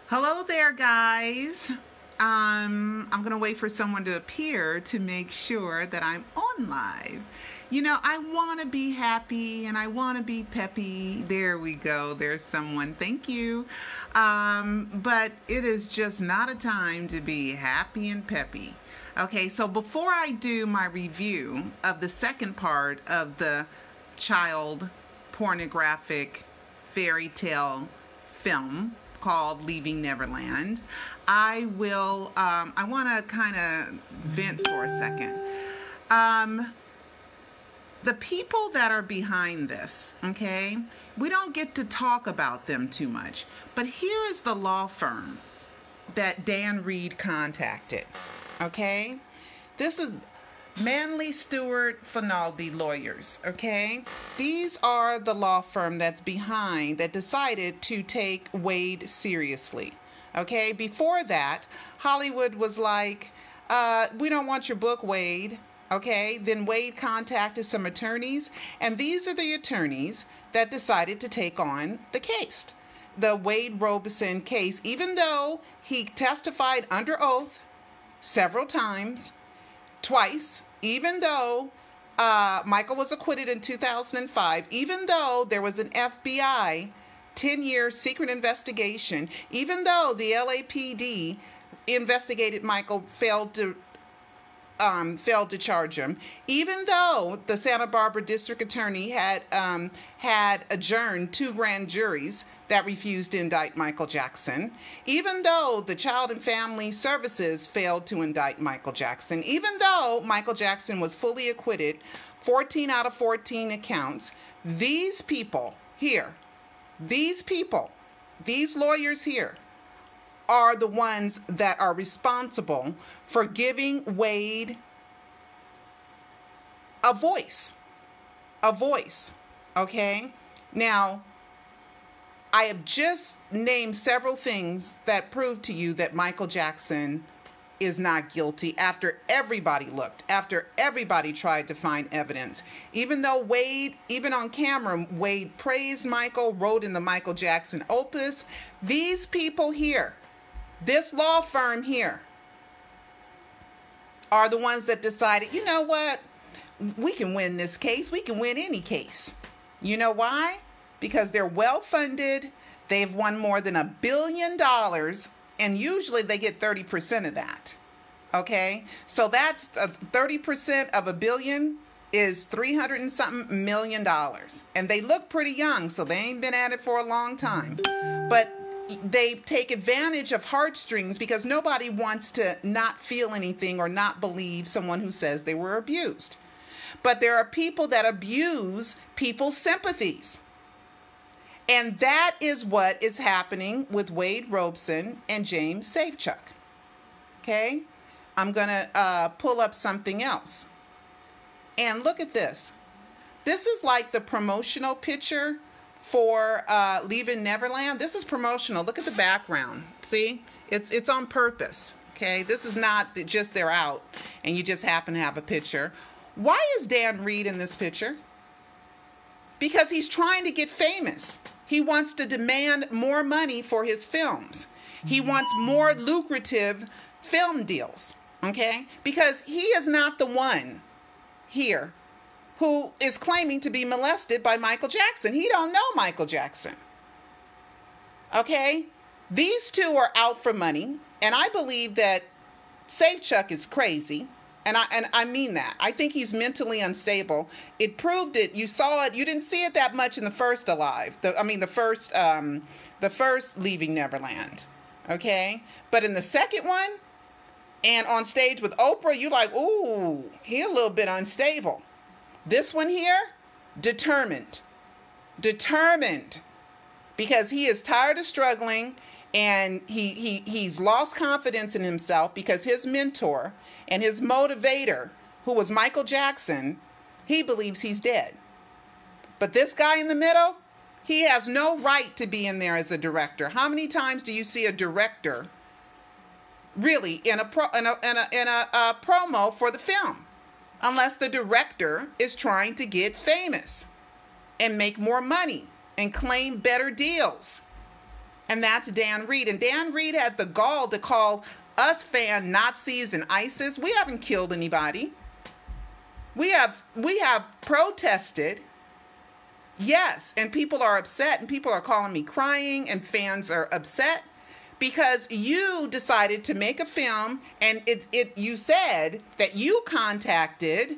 Hello there, guys. I'm going to wait for someone to appear to make sure that I'm on live. You know, I want to be happy and I want to be peppy. There we go. There's someone. Thank you. But it is just not a time to be happy and peppy. Okay, so before I do my review of the second part of the child pornographic fairy tale film called Leaving Neverland, I want to kind of vent for a second. The people that are behind this, okay, we don't get to talk about them too much, but here is the law firm that Dan Reed contacted, okay? This is Manley Stewart Finaldi lawyers, okay? These are the law firm that's behind, that decided to take Wade seriously, okay? Before that, Hollywood was like, we don't want your book, Wade, okay? Then Wade contacted some attorneys, and these are the attorneys that decided to take on the case, the Wade ROBson case, even though he testified under oath several times, twice, even though Michael was acquitted in 2005, even though there was an FBI 10-year secret investigation, even though the LAPD investigated Michael, failed to charge him, even though the Santa Barbara district attorney had adjourned 2 grand juries that refused to indict Michael Jackson, even though the Child and Family Services failed to indict Michael Jackson, even though Michael Jackson was fully acquitted, 14 out of 14 accounts, these people here, these lawyers here, are the ones that are responsible for giving Wade a voice, okay? Now, I have just named several things that prove to you that Michael Jackson is not guilty after everybody looked, after everybody tried to find evidence. Even though Wade, even on camera, Wade praised Michael, wrote in the Michael Jackson opus, these people here, this law firm here, are the ones that decided, you know what, we can win this case, we can win any case. You know why? Because they're well-funded, they've won more than $1 billion, and usually they get 30% of that, okay? So that's 30% of $1 billion is 300 and something million dollars. And they look pretty young, so they ain't been at it for a long time. But they take advantage of heartstrings because nobody wants to not feel anything or not believe someone who says they were abused. But there are people that abuse people's sympathies. And that is what is happening with Wade ROBson and James SafeCHECK. Okay? I'm going to pull up something else. And look at this. This is like the promotional picture for Leaving Neverland. This is promotional. Look at the background. See? It's on purpose. Okay? This is not just they're out and you just happen to have a picture. Why is Dan Reed in this picture? Because he's trying to get famous. He wants to demand more money for his films. He wants more lucrative film deals, okay? Because he is not the one here who is claiming to be molested by Michael Jackson. He don't know Michael Jackson, okay? These two are out for money, and I believe that SafeCHECK is crazy. And I mean that. I think he's mentally unstable. It proved it. You saw it. You didn't see it that much in the first Alive. The first Leaving Neverland. Okay? But in the second one, and on stage with Oprah, you're like, ooh, he's a little bit unstable. This one here, determined. Determined. Because he is tired of struggling, and he's lost confidence in himself because his mentor and his motivator, who was Michael Jackson, he believes he's dead. But this guy in the middle, he has no right to be in there as a director. How many times do you see a director really in a promo for the film? Unless the director is trying to get famous and make more money and claim better deals. And that's Dan Reed. And Dan Reed had the gall to call us fan Nazis and ISIS. We haven't killed anybody. We have protested. Yes, and people are upset, and people are calling me crying, and fans are upset because you decided to make a film, and you said that you contacted,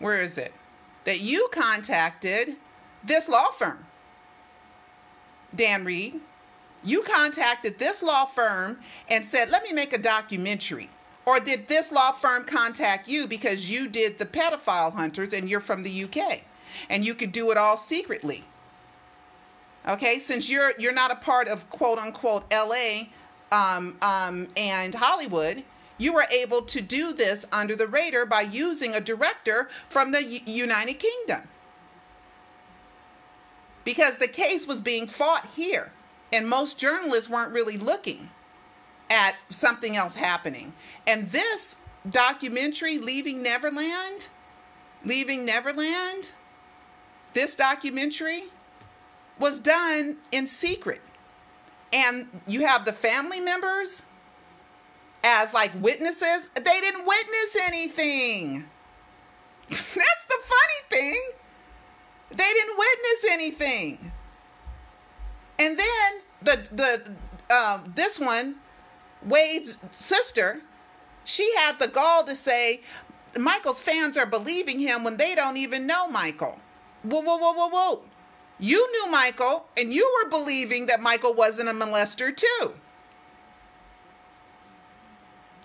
where is it? That you contacted this law firm, Dan Reed. You contacted this law firm and said, let me make a documentary. Or did this law firm contact you because you did the pedophile hunters and you're from the UK and you could do it all secretly? Okay, since you're not a part of quote unquote LA and Hollywood, you were able to do this under the radar by using a director from the United Kingdom. Because the case was being fought here and most journalists weren't really looking at something else happening. And this documentary, Leaving Neverland, this documentary was done in secret. And you have the family members as like witnesses. They didn't witness anything. That's the funny thing. They didn't witness anything. And then this one, Wade's sister, she had the gall to say Michael's fans are believing him when they don't even know Michael. Whoa, whoa, whoa, whoa, whoa. You knew Michael, and you were believing that Michael wasn't a molester too.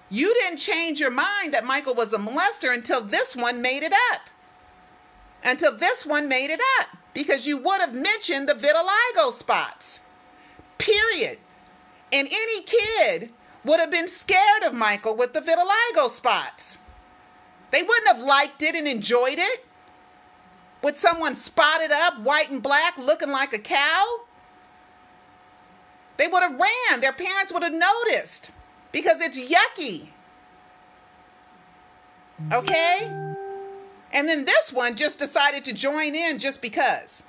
You didn't change your mind that Michael was a molester until this one made it up. Because you would have mentioned the vitiligo spots. Period. And any kid would have been scared of Michael with the vitiligo spots. They wouldn't have liked it and enjoyed it. With someone spotted up, white and black, looking like a cow. They would have ran. Their parents would have noticed. Because it's yucky. Okay? And then this one just decided to join in just because.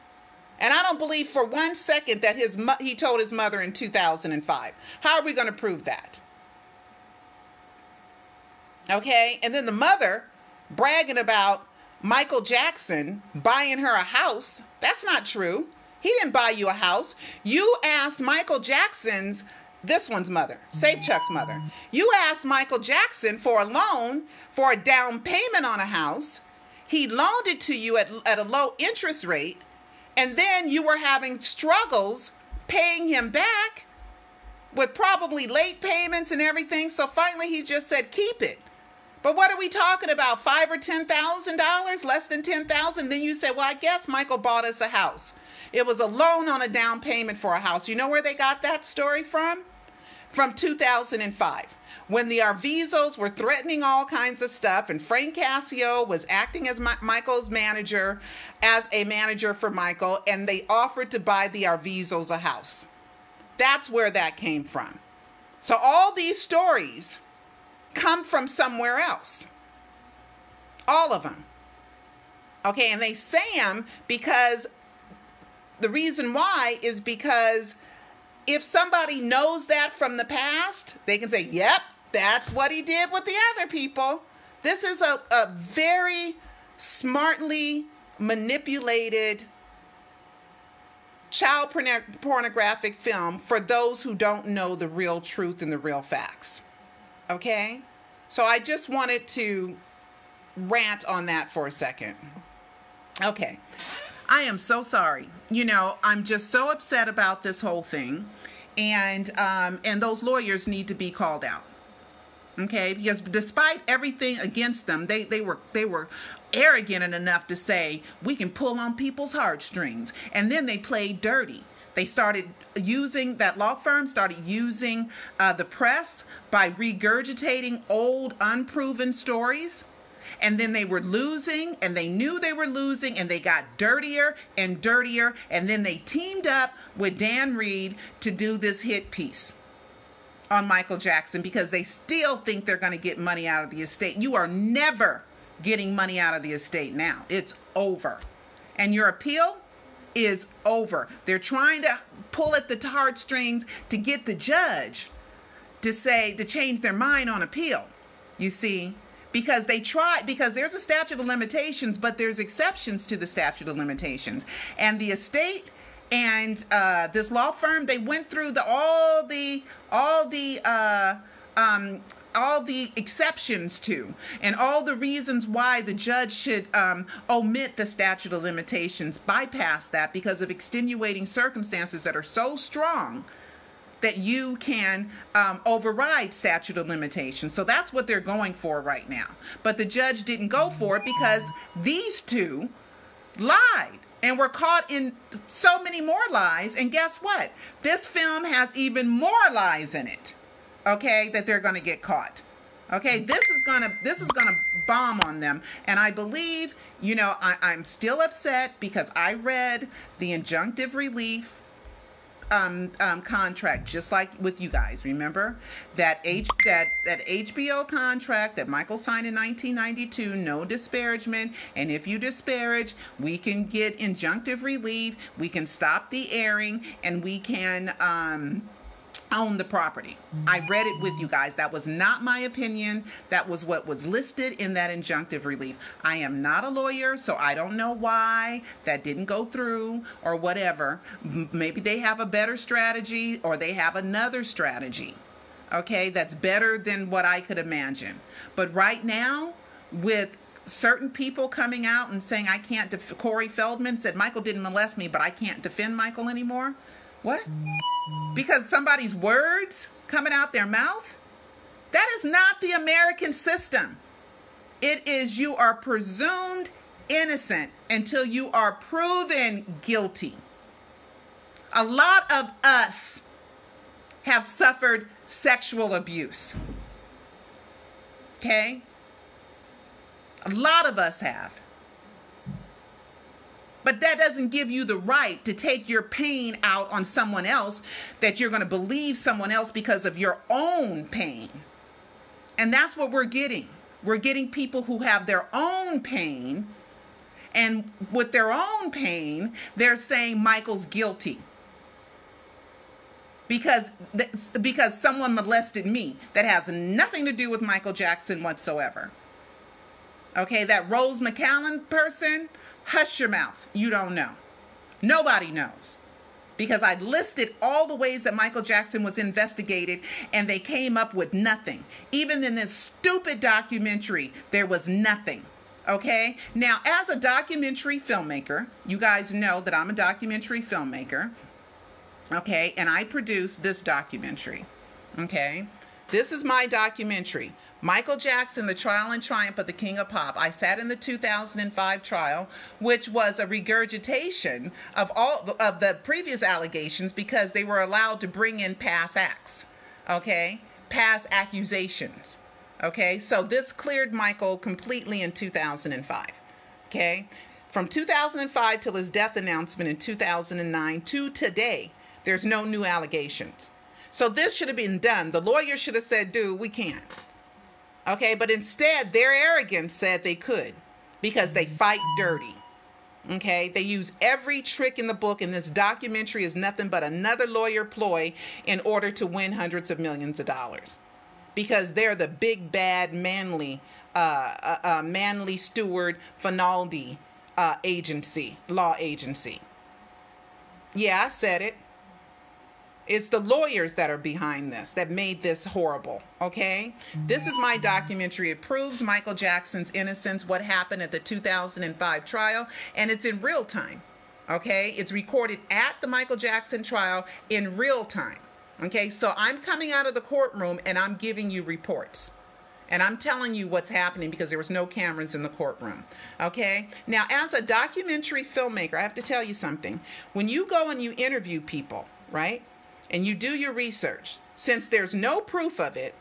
And I don't believe for 1 second that he told his mother in 2005. How are we going to prove that? Okay? And then the mother bragging about Michael Jackson buying her a house. That's not true. He didn't buy you a house. You asked Michael Jackson's, this one's mother, SafeCHECK's mother. You asked Michael Jackson for a loan for a down payment on a house. He loaned it to you at a low interest rate. And then you were having struggles paying him back with probably late payments and everything. So finally he just said, keep it. But what are we talking about? $5,000 or $10,000? Less than $10,000? Then you say, well, I guess Michael bought us a house. It was a loan on a down payment for a house. You know where they got that story from? From 2005. When the ROBsons were threatening all kinds of stuff and Frank Cassio was acting as Michael's manager, as a manager for Michael, and they offered to buy the ROBsons a house. That's where that came from. So all these stories come from somewhere else. All of them. Okay, and they say them because the reason why is because if somebody knows that from the past, they can say, yep, that's what he did with the other people. This is a very smartly manipulated child pornographic film for those who don't know the real truth and the real facts. Okay? So I just wanted to rant on that for a second. Okay. I am so sorry. You know, I'm just so upset about this whole thing. And those lawyers need to be called out. Okay? Because despite everything against them, they were arrogant enough to say, we can pull on people's heartstrings. And then they played dirty. They started using, that law firm started using the press by regurgitating old unproven stories. And then they were losing, and they knew they were losing, and they got dirtier and dirtier. And then they teamed up with Dan Reed to do this hit piece on Michael Jackson because they still think they're going to get money out of the estate. You are never getting money out of the estate now. It's over. And your appeal, is over. They're trying to pull at the heartstrings to get the judge to change their mind on appeal. You see, because there's a statute of limitations, but there's exceptions to the statute of limitations. And the estate and this law firm, they went through all the exceptions to, and all the reasons why the judge should omit the statute of limitations, bypass that because of extenuating circumstances that are so strong that you can override statute of limitations. So that's what they're going for right now. But the judge didn't go for it because these two lied and were caught in so many more lies. And guess what? This film has even more lies in it. Okay, that they're going to get caught. Okay, this is gonna bomb on them. And I believe, I'm still upset because I read the injunctive relief contract, just like with you guys. Remember that HBO contract that Michael signed in 1992, no disparagement, and if you disparage, we can get injunctive relief, we can stop the airing, and we can own the property. I read it with you guys. That was not my opinion. That was what was listed in that injunctive relief. I am not a lawyer, so I don't know why that didn't go through or whatever. Maybe they have a better strategy or they have another strategy, okay, that's better than what I could imagine. But right now, with certain people coming out and saying I can't Corey Feldman said Michael didn't molest me, but I can't defend Michael anymore. What? Because somebody's words coming out their mouth? That is not the American system. It is you are presumed innocent until you are proven guilty. A lot of us have suffered sexual abuse. Okay? A lot of us have. But that doesn't give you the right to take your pain out on someone else, that you're going to believe someone else because of your own pain. And that's what we're getting. We're getting people who have their own pain, and with their own pain, they're saying Michael's guilty. Because someone molested me. That has nothing to do with Michael Jackson whatsoever. Okay, that Rose McCallum person, hush your mouth. You don't know. Nobody knows. Because I listed all the ways that Michael Jackson was investigated and they came up with nothing. Even in this stupid documentary, there was nothing. Okay? Now, as a documentary filmmaker, you guys know that I'm a documentary filmmaker. Okay? And I produced this documentary. Okay? This is my documentary. Michael Jackson, The Trial and Triumph of the King of Pop. I sat in the 2005 trial, which was a regurgitation of all of the previous allegations because they were allowed to bring in past acts, okay? Past accusations, okay? So this cleared Michael completely in 2005, okay? From 2005 till his death announcement in 2009 to today, there's no new allegations. So this should have been done. The lawyer should have said, dude, we can't. Okay, but instead, their arrogance said they could because they fight dirty. Okay, they use every trick in the book, and this documentary is nothing but another lawyer ploy in order to win hundreds of millions of dollars. Because they're the big, bad, manly steward Finaldi agency, law agency. Yeah, I said it. It's the lawyers that are behind this, that made this horrible, okay? This is my documentary. It proves Michael Jackson's innocence, what happened at the 2005 trial, and it's in real time, okay? It's recorded at the Michael Jackson trial in real time, okay? So I'm coming out of the courtroom, and I'm giving you reports. And I'm telling you what's happening because there was no cameras in the courtroom, okay? Now, as a documentary filmmaker, I have to tell you something. When you go and you interview people, right? And you do your research, since there's no proof of it,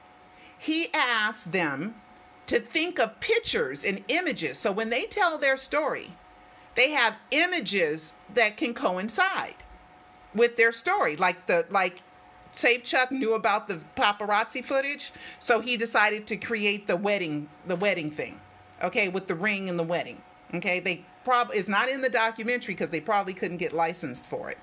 he asks them to think of pictures and images. So when they tell their story, they have images that can coincide with their story. Like SafeCHECK knew about the paparazzi footage, so he decided to create the wedding thing, okay, with the ring and the wedding. Okay, probably is not in the documentary because they probably couldn't get licensed for it.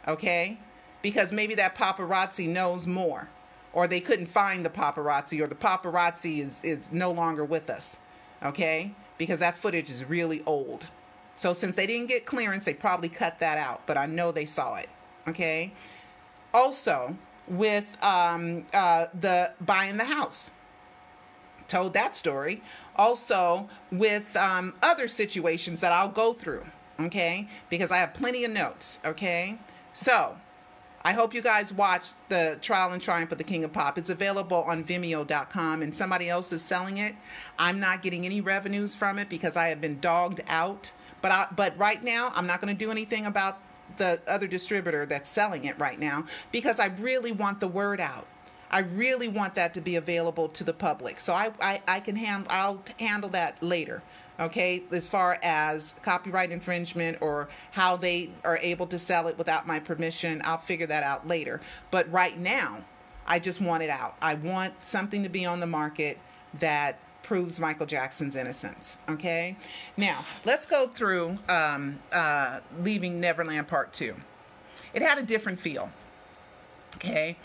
Okay? Because maybe that paparazzi knows more, or they couldn't find the paparazzi, or the paparazzi is no longer with us. Okay? Because that footage is really old. So since they didn't get clearance, they probably cut that out, but I know they saw it. Okay? Also, with the buying the house. Told that story. Also, with other situations that I'll go through. Okay? Because I have plenty of notes. Okay? So, I hope you guys watch the Trial and Triumph of the King of Pop. It's available on Vimeo.com, and somebody else is selling it. I'm not getting any revenues from it because I have been dogged out. But right now, I'm not going to do anything about the other distributor that's selling it right now because I really want the word out. I really want that to be available to the public. So I'll handle that later. Okay, as far as copyright infringement or how they are able to sell it without my permission, I'll figure that out later. But right now, I just want it out. I want something to be on the market that proves Michael Jackson's innocence. Okay, now let's go through Leaving Neverland Part 2. It had a different feel. Okay.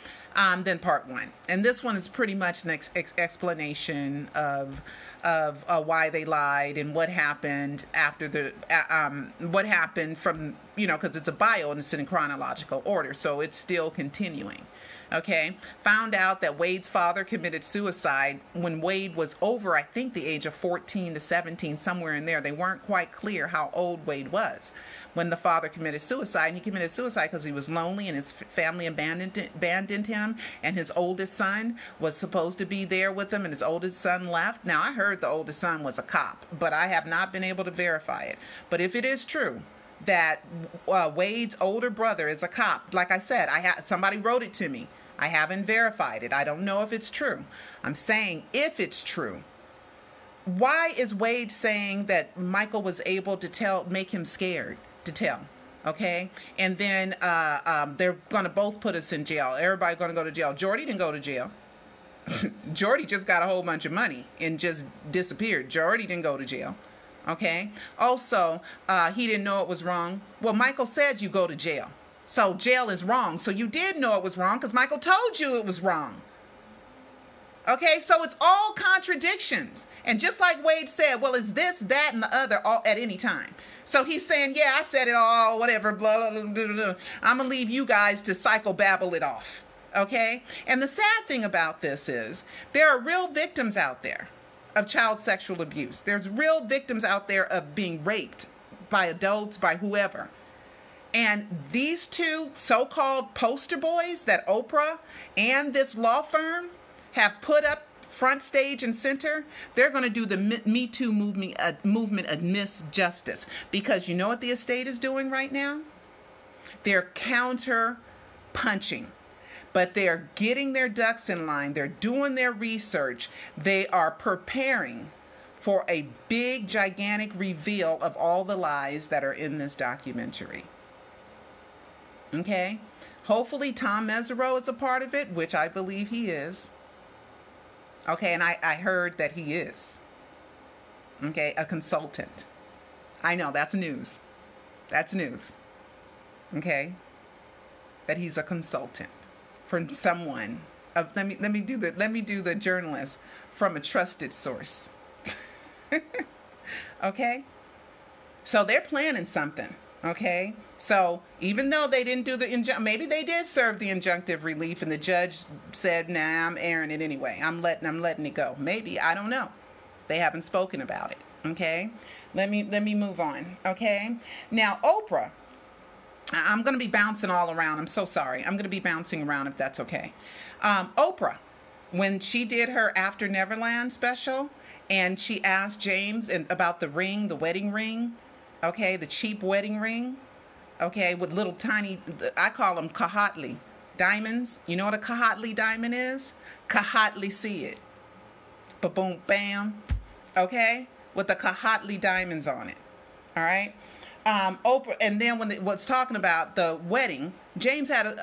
Than Part 1, and this one is pretty much an explanation of why they lied and what happened after the what happened from, you know, because it's a bio and it's in chronological order, so it's still continuing. Okay, found out that Wade's father committed suicide when Wade was over, I think, the age of 14 to 17, somewhere in there. They weren't quite clear how old Wade was when the father committed suicide. And he committed suicide because he was lonely and his family abandoned him, and his oldest son was supposed to be there with him, and his oldest son left. Now, I heard the oldest son was a cop, but I have not been able to verify it. But if it is true that Wade's older brother is a cop, like I said, somebody wrote it to me. I haven't verified it. I don't know if it's true. I'm saying if it's true. Why is Wade saying that Michael was able to make him scared to tell? Okay? And then they're going to both put us in jail. Everybody's going to go to jail. Jordy didn't go to jail. Jordy just got a whole bunch of money and just disappeared. Jordy didn't go to jail. Okay? Also, he didn't know it was wrong. Well, Michael said you go to jail. So jail is wrong. So you did know it was wrong because Michael told you it was wrong. Okay, so it's all contradictions. And just like Wade said, well, it's this, that, and the other all at any time. So he's saying, yeah, I said it all, whatever, blah, blah, blah, blah, blah. I'm going to leave you guys to psychobabble it off. Okay? And the sad thing about this is there are real victims out there of child sexual abuse. There's real victims out there of being raped by adults, by whoever. And these two so-called poster boys that Oprah and this law firm have put up front stage and center, they're going to do the Me Too movement amidst justice. Because you know what the estate is doing right now? They're counter punching. But they're getting their ducks in line. They're doing their research. They are preparing for a big, gigantic reveal of all the lies that are in this documentary. Okay? Hopefully Tom Mesereau is a part of it, which I believe he is. Okay, and I heard that he is. Okay, a consultant. I know, that's news. That's news. Okay? That he's a consultant from someone. Let me do the journalist from a trusted source. Okay? So they're planning something. Okay, so even though they didn't do the maybe they did serve the injunctive relief, and the judge said, "Nah, I'm airing it anyway. I'm letting it go." Maybe, I don't know. They haven't spoken about it. Okay, let me move on. Okay, now Oprah. I'm going to be bouncing all around. I'm so sorry. I'm going to be bouncing around if that's okay. Oprah, when she did her After Neverland special, and she asked James about the ring, the wedding ring. Okay, the cheap wedding ring, okay, with little tiny, I call them Kahatli diamonds. You know what a Kahatli diamond is? Kahatli see it. Ba-boom, bam, okay, with the Kahatli diamonds on it, all right? Oprah, and then when it was talking about the wedding, James had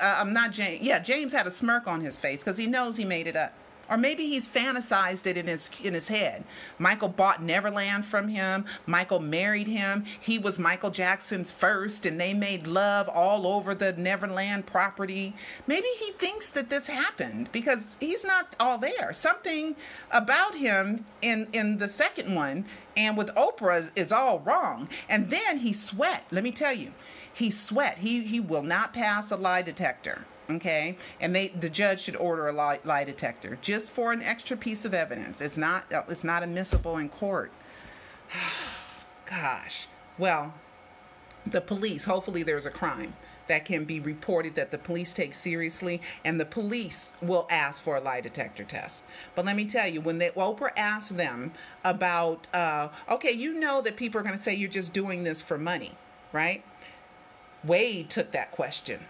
James had a smirk on his face because he knows he made it up. Or maybe he's fantasized it in his head. Michael bought Neverland from him. Michael married him. He was Michael Jackson's first, and they made love all over the Neverland property. Maybe he thinks that this happened because he's not all there. Something about him in the second one and with Oprah is all wrong. And then he sweat. Let me tell you, he sweat. He will not pass a lie detector. Okay, and the judge should order a lie detector just for an extra piece of evidence. It's not admissible in court. Gosh. Well, the police, hopefully there's a crime that can be reported that the police take seriously, and the police will ask for a lie detector test. But let me tell you, when Oprah asked them about, okay, you know that people are going to say you're just doing this for money, right? Wade took that question.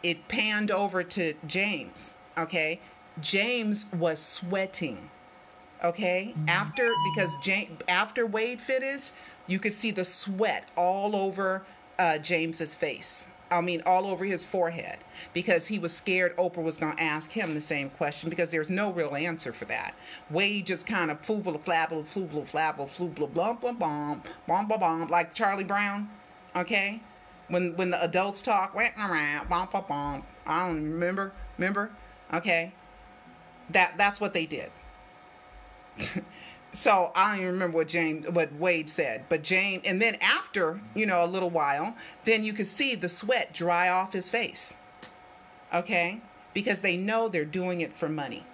It panned over to James, okay? James was sweating, okay? After Wade finished, you could see the sweat all over James's face. I mean, all over his forehead, because he was scared Oprah was going to ask him the same question, because there's no real answer for that. Wade just kind of flubble, flabble, flubble, flabble, flubble, blump, blump, bomb, bomb, bomb, bomb, like Charlie Brown, okay? When the adults talk, I don't remember, okay? That's what they did. So I don't even remember what Wade said, but James, and then after, a little while, then you could see the sweat dry off his face, okay? Because they know they're doing it for money,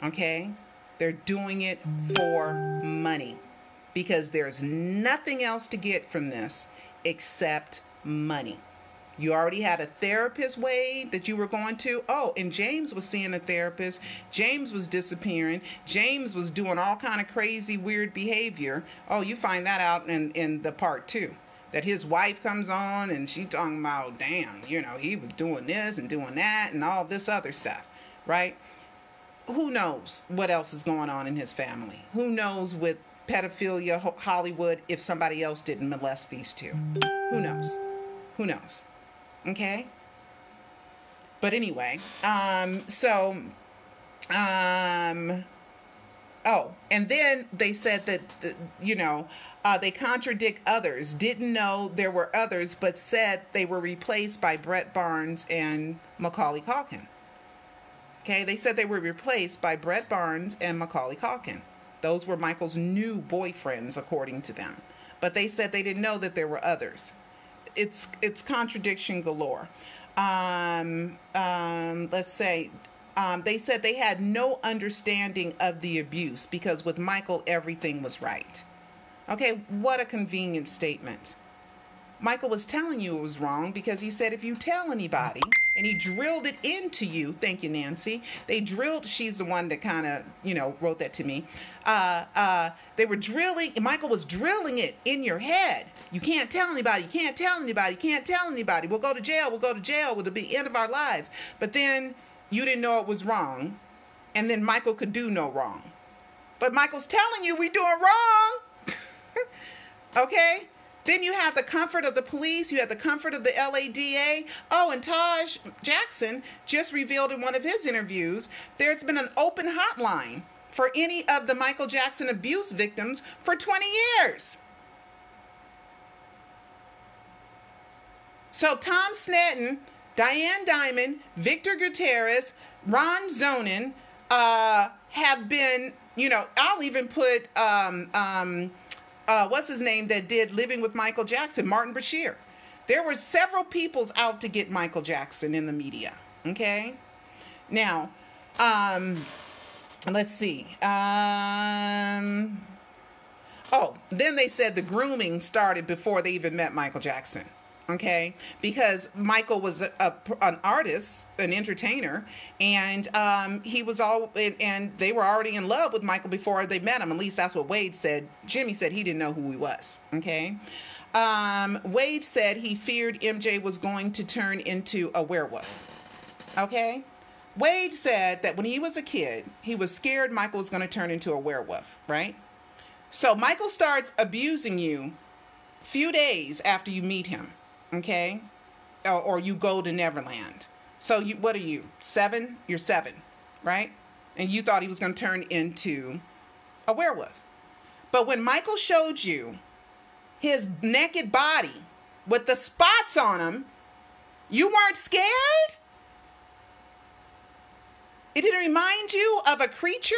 okay? They're doing it for money, because there's nothing else to get from this except money. You already had a therapist, Wade, that you were going to. Oh, and James was seeing a therapist. James was disappearing. James was doing all kind of crazy, weird behavior. Oh, you find that out in the part 2. That his wife comes on and she talking about, damn, he was doing this and doing that and all this other stuff, right? Who knows what else is going on in his family? Who knows with pedophilia, Hollywood, if somebody else didn't molest these two? Who knows? Who knows? Okay. But anyway, oh, and then they said that, they contradict others, didn't know there were others, but said they were replaced by Brett Barnes and Macaulay Culkin. Okay. They said they were replaced by Brett Barnes and Macaulay Culkin. Those were Michael's new boyfriends, according to them. But they said they didn't know that there were others. It's contradiction galore. Let's say, they said they had no understanding of the abuse because with Michael, everything was right. Okay, what a convenient statement. Michael was telling you it was wrong because he said if you tell anybody, and he drilled it into you. Thank you, Nancy. She's the one that kind of, wrote that to me. Michael was drilling it in your head. You can't tell anybody. You can't tell anybody. You can't tell anybody. We'll go to jail. We'll go to jail. It'll be the end of our lives. But then you didn't know it was wrong. And then Michael could do no wrong. But Michael's telling you we doing wrong. Okay? Then you have the comfort of the police. You have the comfort of the LADA. Oh, and Taj Jackson just revealed in one of his interviews, there's been an open hotline for any of the Michael Jackson abuse victims for 20 years. So Tom Snedden, Diane Diamond, Victor Gutierrez, Ron Zonin have been, I'll even put, what's his name that did Living with Michael Jackson, Martin Bashir. There were several peoples out to get Michael Jackson in the media, okay? Now, let's see. Then they said the grooming started before they even met Michael Jackson. Okay, because Michael was an artist, an entertainer, and he was and they were already in love with Michael before they met him. At least that's what Wade said. Jimmy said he didn't know who he was. Okay, Wade said he feared MJ was going to turn into a werewolf. Okay, Wade said that when he was a kid, he was scared Michael was going to turn into a werewolf. Right. So Michael starts abusing you few days after you meet him. Okay, or you go to Neverland. So what are you, 7? You're 7, right? and you thought he was going to turn into a werewolf. But when Michael showed you his naked body with the spots on him, you weren't scared? It didn't remind you of a creature?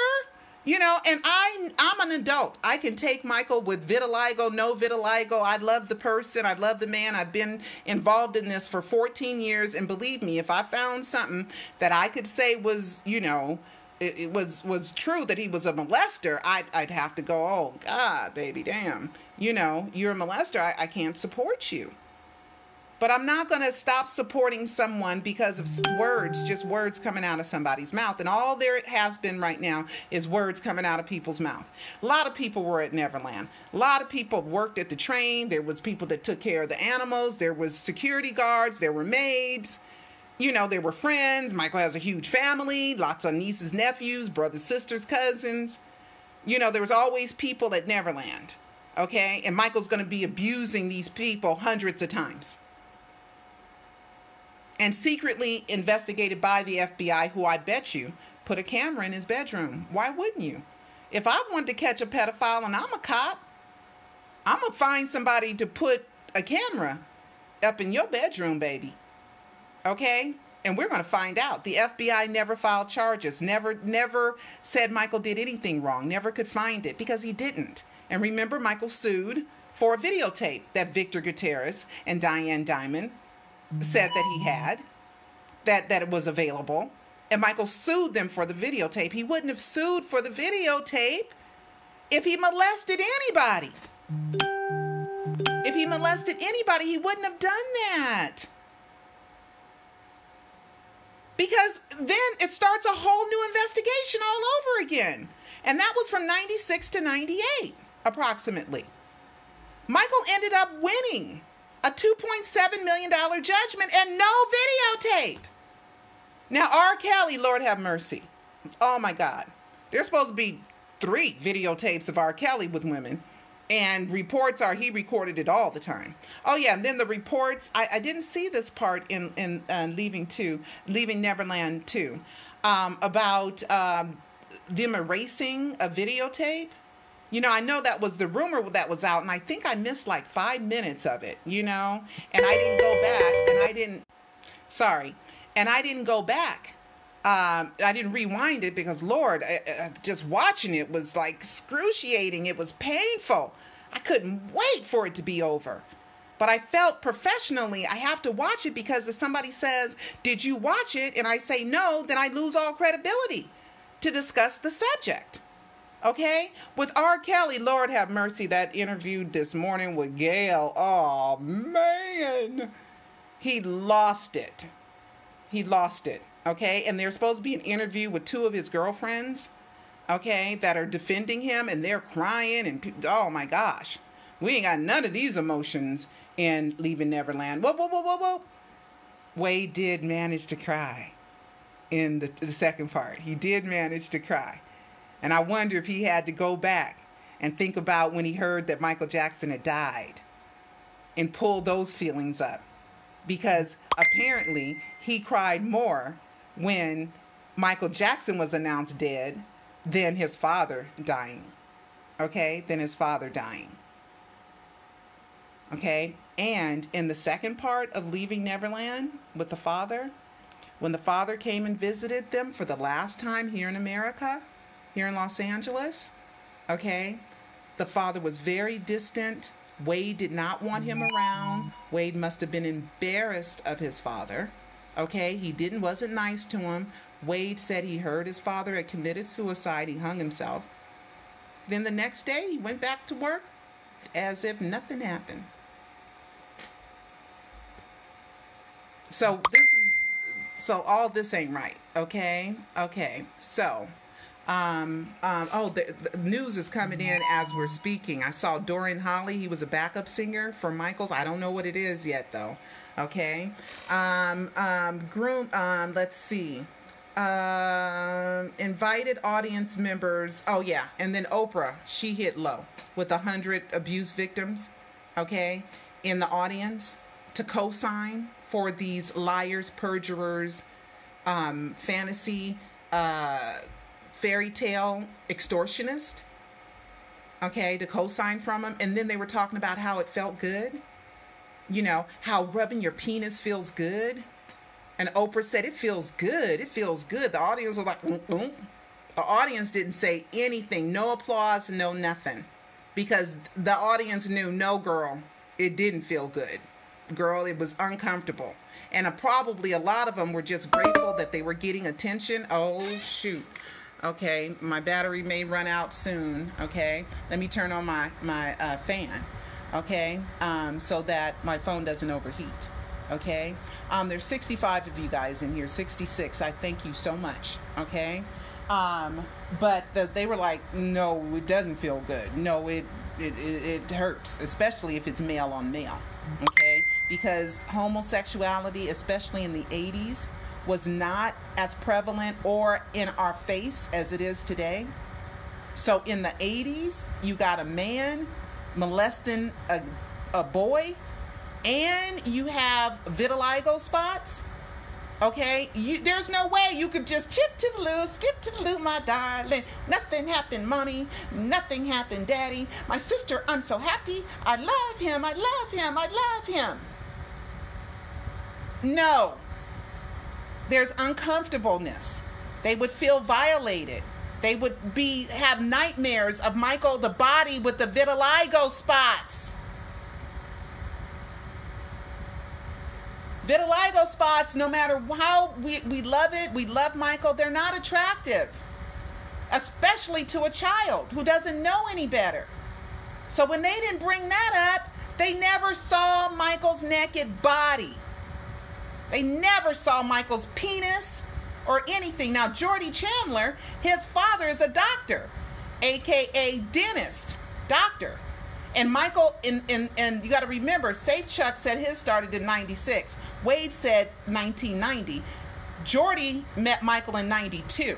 You know, and I'm an adult. I can take Michael with vitiligo, no vitiligo. I love the person. I love the man. I've been involved in this for 14 years. And believe me, if I found something that I could say was, you know, it was true that he was a molester, I'd have to go, oh, God, baby, damn. You know, you're a molester. I can't support you. But I'm not going to stop supporting someone because of words, just words coming out of somebody's mouth. And all there has been right now is words coming out of people's mouth. A lot of people were at Neverland. A lot of people worked at the train. There was people that took care of the animals. There was security guards. There were maids. You know, there were friends. Michael has a huge family, lots of nieces, nephews, brothers, sisters, cousins. You know, there was always people at Neverland. Okay? And Michael's going to be abusing these people hundreds of times. And secretly investigated by the FBI, who I bet you put a camera in his bedroom. Why wouldn't you? If I wanted to catch a pedophile and I'm a cop, I'm going to find somebody to put a camera up in your bedroom, baby. Okay? And we're going to find out. The FBI never filed charges, never said Michael did anything wrong, never could find it because he didn't. And remember, Michael sued for a videotape that Victor Gutierrez and Diane Diamond said that he had, that it was available, and Michael sued them for the videotape. He wouldn't have sued for the videotape if he molested anybody. If he molested anybody, he wouldn't have done that. Because then it starts a whole new investigation all over again. And that was from 96 to 98, approximately. Michael ended up winning a $2.7 million judgment and no videotape. Now, R. Kelly, Lord have mercy. Oh my God. There's supposed to be 3 videotapes of R. Kelly with women. And reports are he recorded it all the time. Oh yeah, and then the reports, I didn't see this part in Leaving Neverland 2, about them erasing a videotape. You know, I know that was the rumor that was out, and I think I missed like 5 minutes of it, you know, and I didn't go back, and I didn't go back. I didn't rewind it because, Lord, just watching it was like excruciating. It was painful. I couldn't wait for it to be over. But I felt professionally I have to watch it because if somebody says, did you watch it? And I say no, then I lose all credibility to discuss the subject. Okay? With R. Kelly, Lord have mercy, that interview this morning with Gail. Oh, man. He lost it. He lost it. Okay? And there's supposed to be an interview with 2 of his girlfriends, okay, that are defending him, and they're crying, and oh my gosh. We ain't got none of these emotions in Leaving Neverland. Whoa. Wade did manage to cry in the second part. He did manage to cry. And I wonder if he had to go back and think about when he heard that Michael Jackson had died and pull those feelings up. Because apparently he cried more when Michael Jackson was announced dead than his father dying. Okay? Than his father dying. Okay? And in the second part of Leaving Neverland with the father, when the father came and visited them for the last time here in America, here in Los Angeles, okay, the father was very distant. Wade did not want him around. Wade must have been embarrassed of his father. Okay, he wasn't nice to him. Wade said he heard his father had committed suicide. He hung himself. Then the next day, he went back to work as if nothing happened. So all this ain't right. Okay. So, the news is coming in as we're speaking. I saw Dorian Holley. He was a backup singer for Michaels. I don't know what it is yet, though. Okay. Let's see. Invited audience members. Oh, yeah. And then Oprah, she hit low with 100 abuse victims, okay, in the audience to co-sign for these liars, perjurers, fantasy fairy tale extortionist, okay, to co-sign from him. And then they were talking about how it felt good. You know, how rubbing your penis feels good. And Oprah said, it feels good. It feels good. The audience was like, The audience didn't say anything. No applause, no nothing. Because the audience knew, no, girl, it didn't feel good. Girl, it was uncomfortable. And probably a lot of them were just grateful that they were getting attention. Oh, shoot. Okay, my battery may run out soon. Okay, let me turn on my fan. Okay, so that my phone doesn't overheat. Okay, there's 65 of you guys in here, 66. I thank you so much. Okay, but they were like, no, it doesn't feel good. No, it hurts, especially if it's male on male. Okay, because homosexuality, especially in the 80s, was not as prevalent or in our face as it is today. So in the 80s, you got a man molesting a boy, and you have vitiligo spots. Okay, there's no way you could just chip to the loo, skip to the loo, my darling. Nothing happened, mommy. Nothing happened, daddy. My sister, I'm so happy. I love him. I love him. I love him. No. There's uncomfortableness. They would feel violated. They would have nightmares of Michael, the body with the vitiligo spots. Vitiligo spots, no matter how we love it, we love Michael, they're not attractive. Especially to a child who doesn't know any better. So when they didn't bring that up, they never saw Michael's naked body. They never saw Michael's penis or anything. Now, Jordy Chandler, his father is a doctor, aka dentist, doctor. And Michael, and you got to remember, SafeCHECK said his started in 96. Wade said 1990. Jordy met Michael in 92.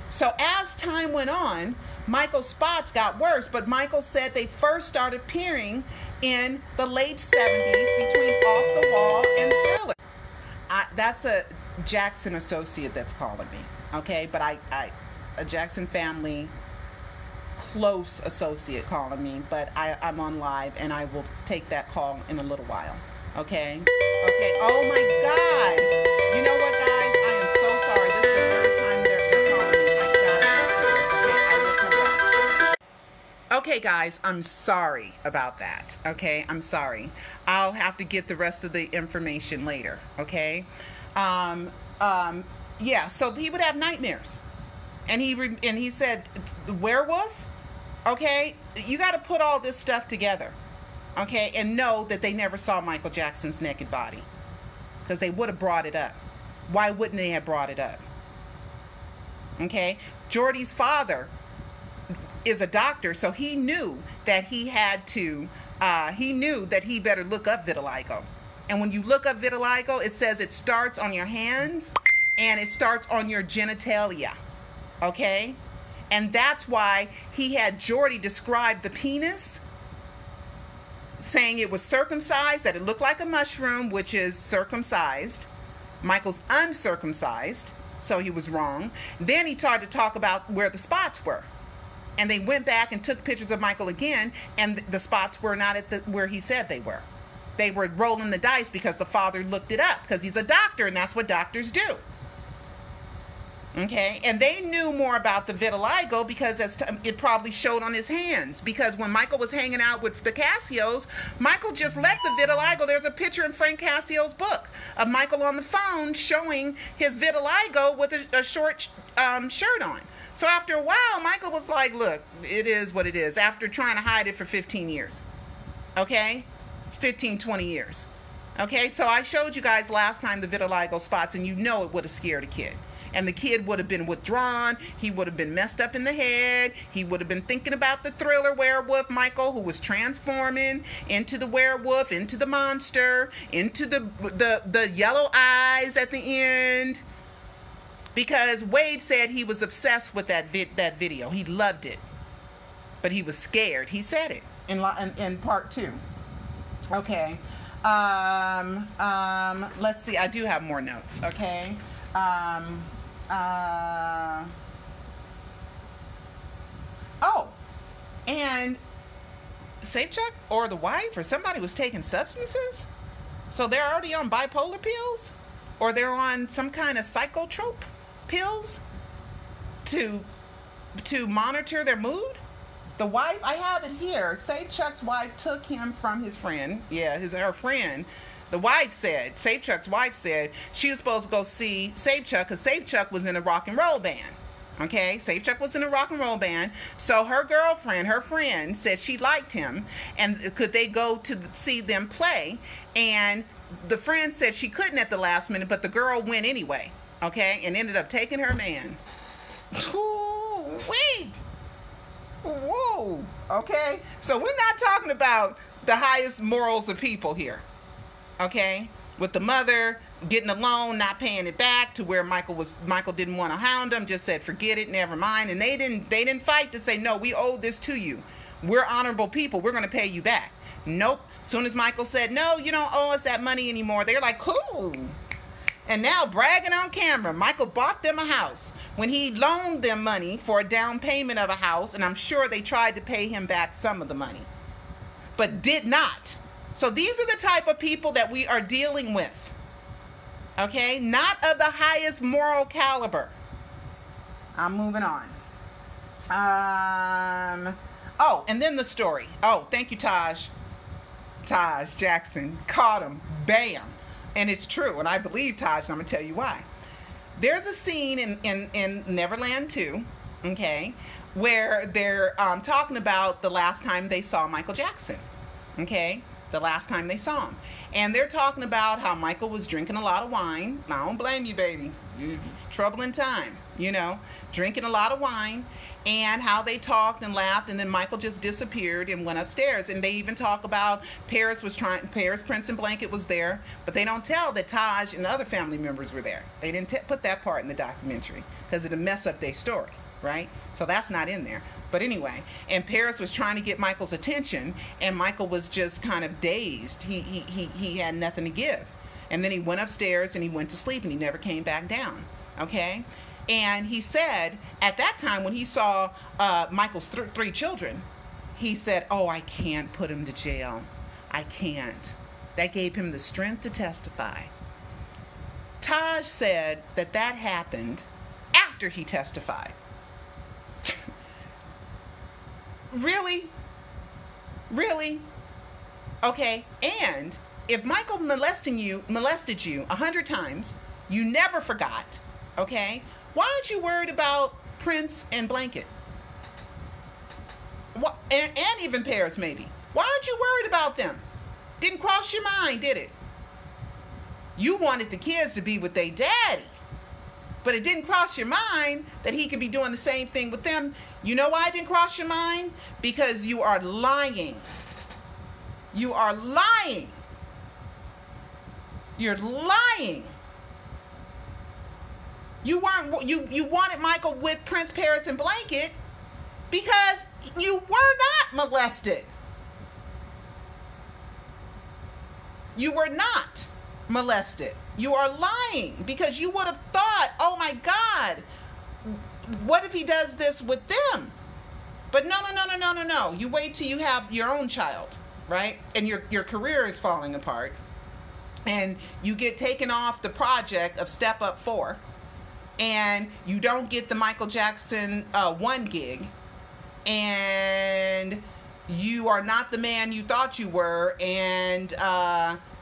So as time went on, Michael's spots got worse, but Michael said they first started appearing in the late 70s between Off the Wall and Thriller. That's a Jackson associate that's calling me, okay? But a Jackson family close associate calling me, but I'm on live and I will take that call in a little while, okay? Okay, oh my God. You know what, guys? I am so sorry. This is the third time they're calling me. I gotta answer this, okay? I will come back. Okay, guys, I'm sorry about that, okay? I'm sorry. I'll have to get the rest of the information later, okay? Yeah, so he would have nightmares. And he said, the werewolf, okay? You got to put all this stuff together, okay? And know that they never saw Michael Jackson's naked body. Because they would have brought it up. Why wouldn't they have brought it up? Okay? Jordy's father is a doctor, so he knew that he had to, he knew that he better look up vitiligo. And when you look up vitiligo, it says it starts on your hands and it starts on your genitalia. Okay? And that's why he had Jordy describe the penis, saying it was circumcised, that it looked like a mushroom, which is circumcised. Michael's uncircumcised, so he was wrong. Then he started to talk about where the spots were. And they went back and took pictures of Michael again, and the spots were not at where he said they were. They were rolling the dice because the father looked it up, because he's a doctor, and that's what doctors do. Okay, and they knew more about the vitiligo because it probably showed on his hands. Because when Michael was hanging out with the Cassios, Michael just let the vitiligo. There's a picture in Frank Cassio's book of Michael on the phone showing his vitiligo with a short shirt on. So after a while, Michael was like, look, it is what it is. After trying to hide it for 15 years. Okay? 15, 20 years. Okay, so I showed you guys last time the vitiligo spots, and you know it would have scared a kid. And the kid would have been withdrawn. He would have been messed up in the head. He would have been thinking about the Thriller werewolf, Michael, who was transforming into the werewolf, into the monster, into the yellow eyes at the end. Because Wade said he was obsessed with that video. He loved it. But he was scared. He said it in part 2. Okay. Let's see. I do have more notes. Okay. And SafeCHECK or the wife or somebody was taking substances. So they're already on bipolar pills, or they're on some kind of psychotrope pills to monitor their mood. The wife, I have it here. SafeCHECK's wife took him from his friend. Yeah, her friend. The wife said, SafeCHECK's wife said she was supposed to go see SafeCHECK because SafeCHECK was in a rock and roll band. Okay, SafeCHECK was in a rock and roll band. So her girlfriend, her friend, said she liked him, and could they go to see them play? And the friend said she couldn't at the last minute, but the girl went anyway. Okay, and ended up taking her man. Wait. Whoa. Okay, so we're not talking about the highest morals of people here. Okay, with the mother getting a loan, not paying it back, to where Michael didn't want to hound him, just said forget it, never mind. And they didn't fight to say, no, we owe this to you, we're honorable people, we're going to pay you back. Nope. Soon as Michael said, no, you don't owe us that money anymore, they're like, cool. And now bragging on camera, Michael bought them a house when he loaned them money for a down payment of a house, and I'm sure they tried to pay him back some of the money, but did not. So these are the type of people that we are dealing with. Okay, not of the highest moral caliber. I'm moving on. Oh, and then the story. Oh, thank you, Taj Jackson. Caught him. Bam. And it's true. And I believe Taj, and I'm going to tell you why. There's a scene in Neverland 2, okay, where they're talking about the last time they saw Michael Jackson. Okay, the last time they saw him. And they're talking about how Michael was drinking a lot of wine. I don't blame you, baby. Trouble in time, drinking a lot of wine, and how they talked and laughed, and then Michael just disappeared and went upstairs. And they even talk about Paris, Prince and Blanket was there, but they don't tell that Taj and other family members were there. They didn't put that part in the documentary because it'd mess up their story, right? So that's not in there. But anyway, and Paris was trying to get Michael's attention, and Michael was just kind of dazed. He had nothing to give. And then he went upstairs and he went to sleep, and he never came back down. Okay? And he said, at that time when he saw Michael's three children, he said, oh, I can't put him to jail. I can't. That gave him the strength to testify. Taj said that happened after he testified. Really? Really? Okay, and if Michael molested you 100 times, you never forgot, okay? Why aren't you worried about Prince and Blanket? And even Paris, maybe. Why aren't you worried about them? Didn't cross your mind, did it? You wanted the kids to be with their daddy, but it didn't cross your mind that he could be doing the same thing with them. You know why it didn't cross your mind? Because you are lying. You are lying. You're lying. You wanted Michael with Prince, Paris, and Blanket because you were not molested. You were not molested. You are lying because you would have thought, oh my God, what if he does this with them? But no. You wait till you have your own child, right? And your career is falling apart. And you get taken off the project of Step Up 4. And you don't get the Michael Jackson 1 gig. And you are not the man you thought you were. And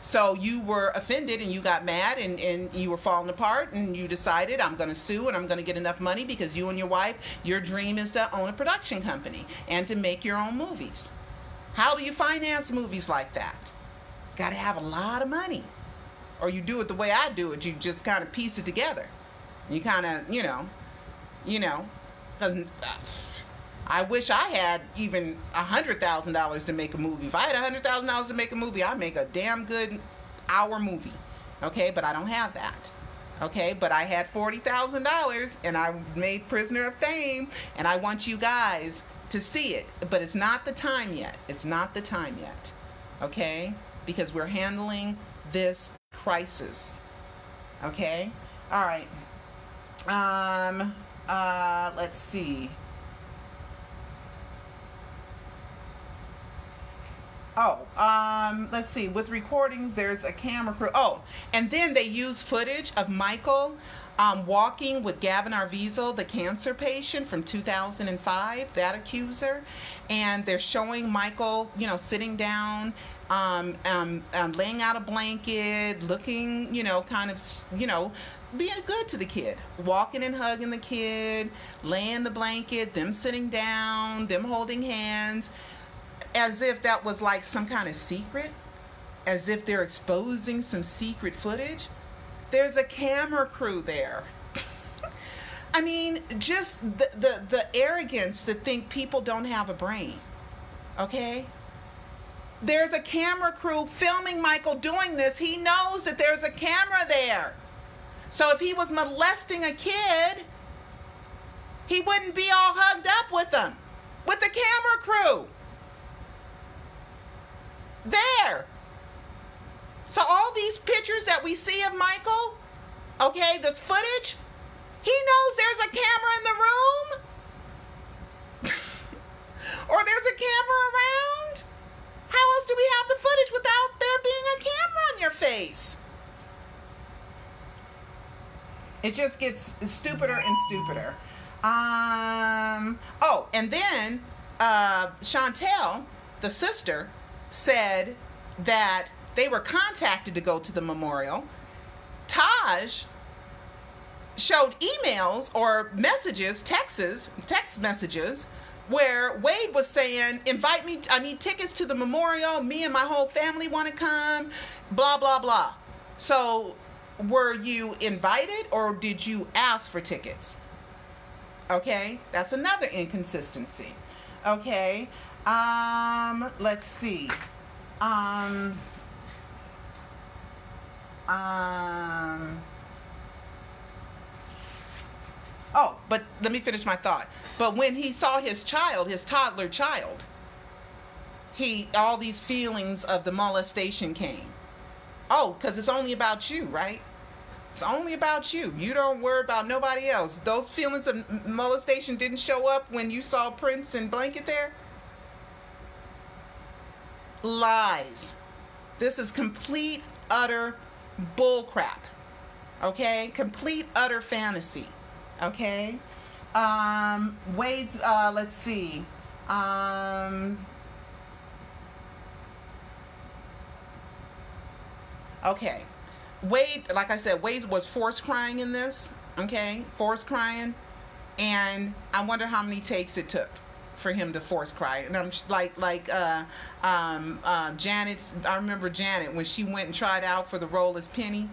so you were offended and you got mad and you were falling apart, and you decided, I'm going to sue and I'm going to get enough money because you and your wife, your dream is to own a production company and to make your own movies. How do you finance movies like that? Got to have a lot of money. Or you do it the way I do it. You just kind of piece it together. You kind of, because I wish I had even $100,000 to make a movie. If I had $100,000 to make a movie, I'd make a damn good hour movie. Okay, but I don't have that. Okay, but I had $40,000 and I made Prisoner of Fame, and I want you guys to see it. But it's not the time yet. It's not the time yet. Okay, because we're handling this crisis. Okay, all right. Let's see. Let's see. With recordings, there's a camera crew. Oh, and then they use footage of Michael walking with Gavin Arvizo, the cancer patient from 2005, that accuser. And they're showing Michael, sitting down, laying out a blanket, looking, kind of, being good to the kid, walking and hugging the kid, laying the blanket, them sitting down, them holding hands, as if that was like some kind of secret, as if they're exposing some secret footage. There's a camera crew there. I mean, just the arrogance to think people don't have a brain, okay? There's a camera crew filming Michael doing this. He knows that there's a camera there. So if he was molesting a kid, he wouldn't be all hugged up with them, with the camera crew. There. So all these pictures that we see of Michael, okay, this footage, he knows there's a camera in the room. Or there's a camera around. How else do we have the footage without there being a camera on your face? It just gets stupider and stupider. And then Chantel, the sister, said that they were contacted to go to the memorial. Taj showed emails or messages, text messages, where Wade was saying, invite me, I need tickets to the memorial, me and my whole family want to come, blah, blah, blah. So were you invited or did you ask for tickets? Okay, that's another inconsistency. Okay, let's see. But let me finish my thought. But when he saw his child, his toddler child, all these feelings of the molestation came. Oh, because it's only about you, right? It's only about you. You don't worry about nobody else. Those feelings of molestation didn't show up when you saw Prince and Blanket there? Lies. This is complete, utter bullcrap. Okay? Complete, utter fantasy. Okay? Wade's, let's see. Okay. Wade, like I said, Wade was forced crying in this. Okay? Forced crying. And I wonder how many takes it took for him to force cry. And I'm Janet's, I remember Janet when she went and tried out for the role as Penny.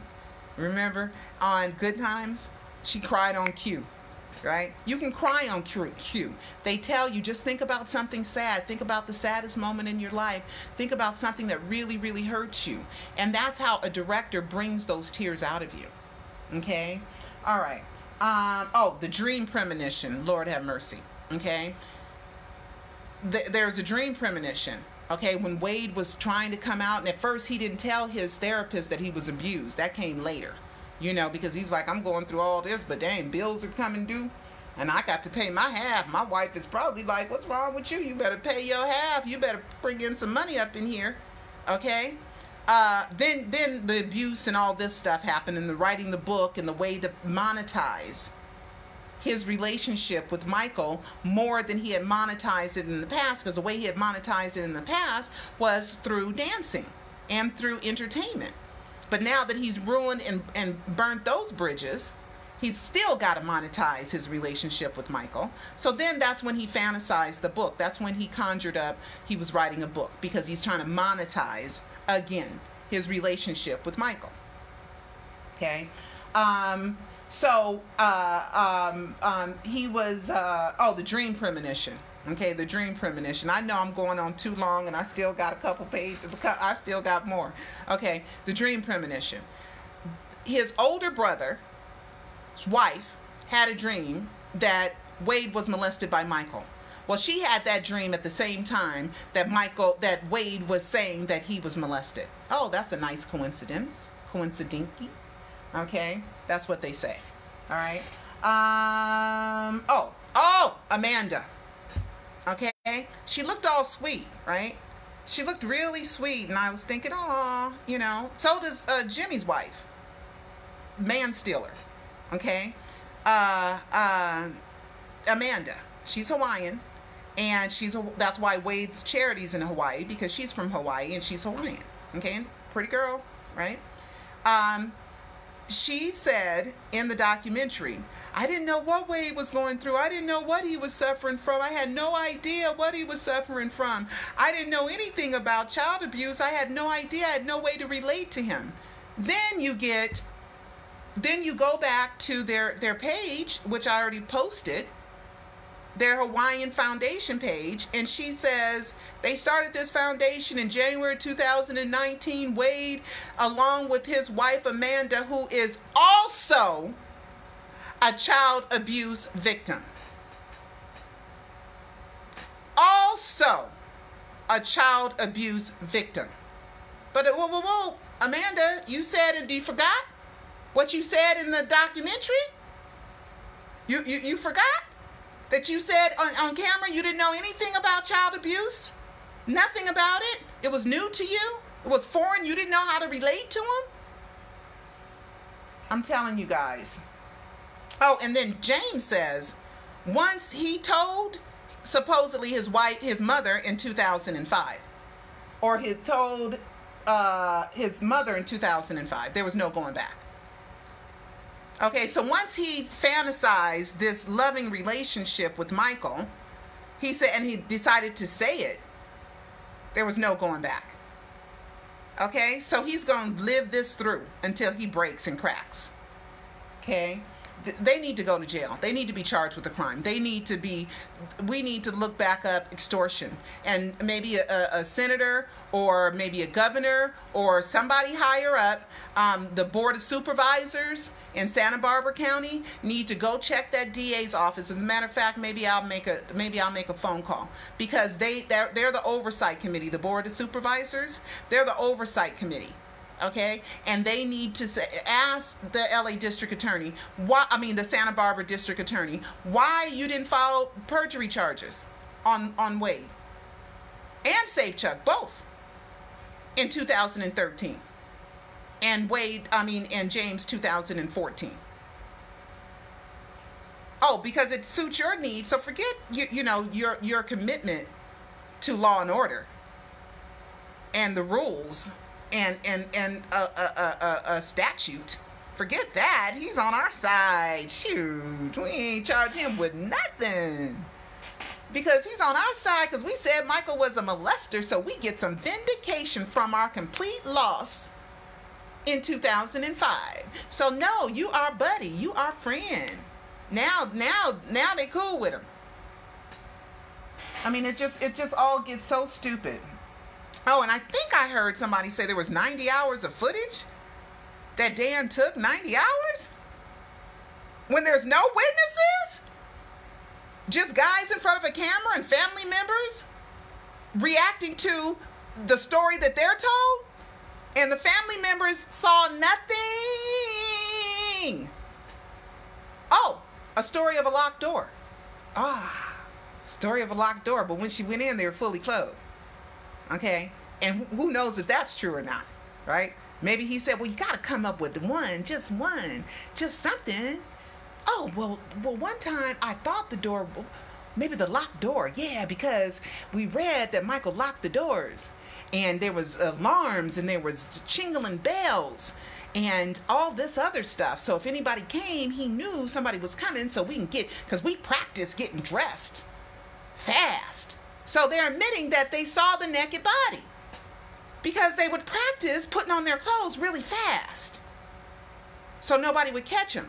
Remember? On Good Times? She cried on cue, right? You can cry on cue. They tell you, just think about something sad. Think about the saddest moment in your life. Think about something that really, really hurts you. And that's how a director brings those tears out of you. Okay? All right. The dream premonition. Lord have mercy. Okay? There's a dream premonition. Okay? When Wade was trying to come out, and at first he didn't tell his therapist that he was abused. That came later. Because he's like, I'm going through all this, but dang, bills are coming due, and I got to pay my half. My wife is probably like, what's wrong with you? You better pay your half. You better bring in some money up in here, okay? Then the abuse and all this stuff happened, and the writing the book and the way to monetize his relationship with Michael more than he had monetized it in the past, because the way he had monetized it in the past was through dancing and through entertainment. But now that he's ruined and burnt those bridges, he's still got to monetize his relationship with Michael. So then that's when he fantasized the book. That's when he conjured up he was writing a book, because he's trying to monetize, again, his relationship with Michael. Okay? He was, the dream premonition. Okay, the dream premonition. I know I'm going on too long, and I still got a couple pages. I still got more. Okay, the dream premonition. His older brother's wife had a dream that Wade was molested by Michael. Well, she had that dream at the same time that Wade was saying that he was molested. Oh, that's a nice coincidence. Coincidinky. Okay, that's what they say. All right. Amanda. Okay, she looked all sweet, right? She looked really sweet, and I was thinking, oh, you know. So does Jimmy's wife, man stealer. Okay, Amanda. She's Hawaiian, and that's why Wade's charity's in Hawaii, because she's from Hawaii and she's Hawaiian. Okay, pretty girl, right? She said in the documentary, I didn't know what Wade was going through. I didn't know what he was suffering from. I had no idea what he was suffering from. I didn't know anything about child abuse. I had no idea. I had no way to relate to him. Then you go back to their page, which I already posted, their Hawaiian Foundation page, and she says they started this foundation in January 2019. Wade, along with his wife Amanda, who is also a child abuse victim. Also a child abuse victim. But whoa, Amanda, you said it. You forgot what you said in the documentary? You forgot that you said on camera you didn't know anything about child abuse? Nothing about it? It was new to you? It was foreign? You didn't know how to relate to him? I'm telling you guys. Oh, and then James says, once he told supposedly his mother in 2005, or he told his mother in 2005, there was no going back. Okay, so once he fantasized this loving relationship with Michael, he said, and he decided to say it, there was no going back. Okay, so he's going to live this through until he breaks and cracks. Okay, they need to go to jail. They need to be charged with a crime. We need to look back up extortion, and maybe a senator or maybe a governor or somebody higher up, the board of supervisors in Santa Barbara County need to go check that DA's office. As a matter of fact, maybe I'll make a phone call, because they're the oversight committee. The board of supervisors, they're the oversight committee. Okay, and they need to ask the LA district attorney, the Santa Barbara district attorney, why you didn't file perjury charges on Wade and SafeCHECK, both, in 2013, and and James 2014. Oh, because it suits your needs. So forget your commitment to law and order and the rules and a statute. Forget that. He's on our side. Shoot, we ain't charged him with nothing, because he's on our side, because we said Michael was a molester, so we get some vindication from our complete loss in 2005. So no, you are buddy, you are friend. Now they cool with him. I mean, it just all gets so stupid. Oh, and I think I heard somebody say there was 90 hours of footage that Dan took. 90 hours? When there's no witnesses? Just guys in front of a camera and family members reacting to the story that they're told? And the family members saw nothing. Oh, a story of a locked door. Story of a locked door. But when she went in, they were fully clothed. Okay, and who knows if that's true or not, right? Maybe he said, well, you got to come up with just something. Oh, well, one time I thought the door, maybe the locked door. Yeah, because we read that Michael locked the doors, and there was alarms, and there was jingling bells, and all this other stuff. So if anybody came, he knew somebody was coming, so we can because we practice getting dressed fast. So they're admitting that they saw the naked body because they would practice putting on their clothes really fast so nobody would catch them.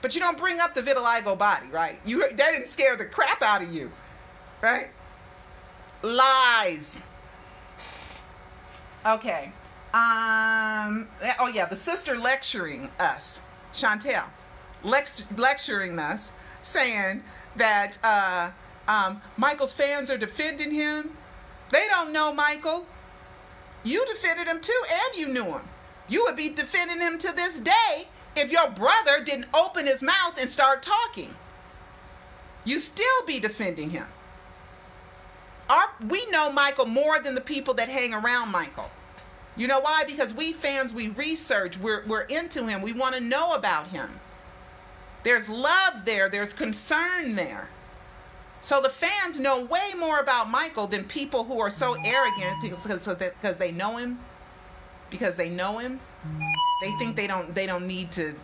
But you don't bring up the vitiligo body, right? That didn't scare the crap out of you, right? Lies. Okay. Oh yeah, the sister lecturing us, Chantel, lecturing us, saying that Michael's fans are defending him. They don't know Michael. You defended him too, and you knew him. You would be defending him to this day if your brother didn't open his mouth and start talking. You still be defending him. We know Michael more than the people that hang around Michael. You know why? Because we fans, we research, we're into him, we want to know about him. There's love there, there's concern there. So the fans know way more about Michael than people who are so arrogant because they know him. Because they know him, they think they don't need to.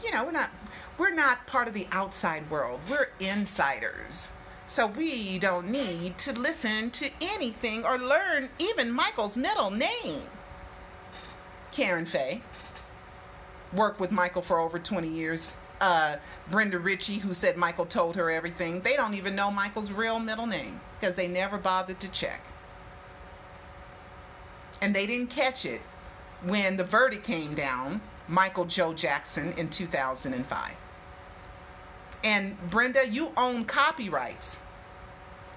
You know, we're not part of the outside world. We're insiders. So we don't need to listen to anything or learn even Michael's middle name. Karen Faye worked with Michael for over 20 years. Brenda Ritchie, who said Michael told her everything. They don't even know Michael's real middle name because they never bothered to check. And they didn't catch it when the verdict came down, Michael Joe Jackson, in 2005. And Brenda, you own copyrights.